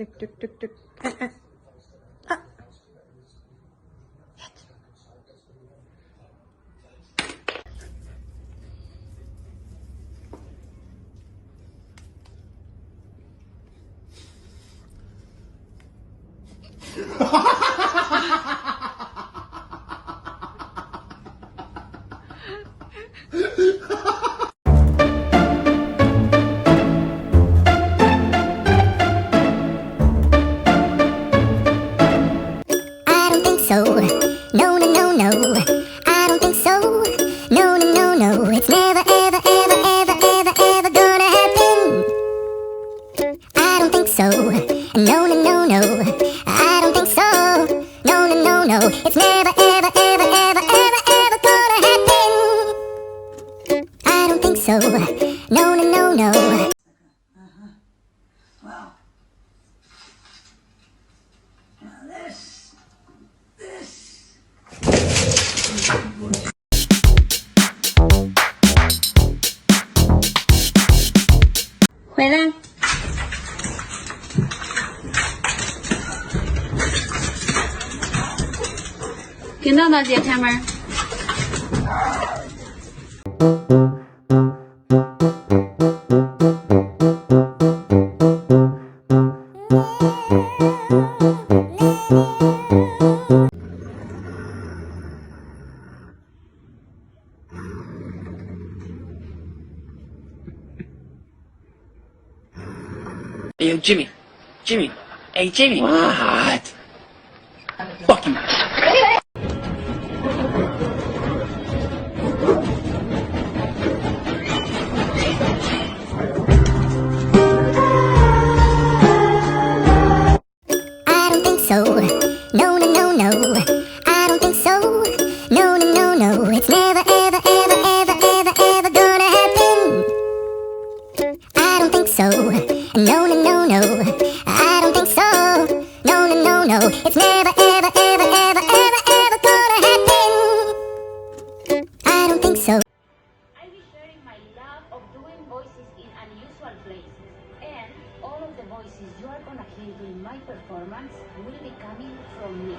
Tuk, tuk, tuk, tuk. Ah. Shit. So, no, no, no, no, I don't think so. No, no, no, no, it's never, ever, ever, ever, ever, ever gonna happen. I don't think so. No, no, no, no, I don't think so. No, no, no, no, it's never, ever, ever, ever, ever, ever gonna happen. I don't think so. No, no, no, no. Well, now this. Huế Lan. Kiến thức là gì hả mày? Hey, yo, Jimmy. Jimmy. Hey, Jimmy. What? Fuck you. I don't think so. No, no, no, no. I don't think so. No, no, no, no. It's never, ever, ever, ever, ever, ever gonna happen. I don't think so. No, no, no, no. I don't think so. No, no, no, no. It's never, ever, ever, ever, ever, ever gonna happen. I don't think so. I'll be sharing my love of doing voices in unusual places. And all of the voices you are gonna hear during my performance will be coming from me.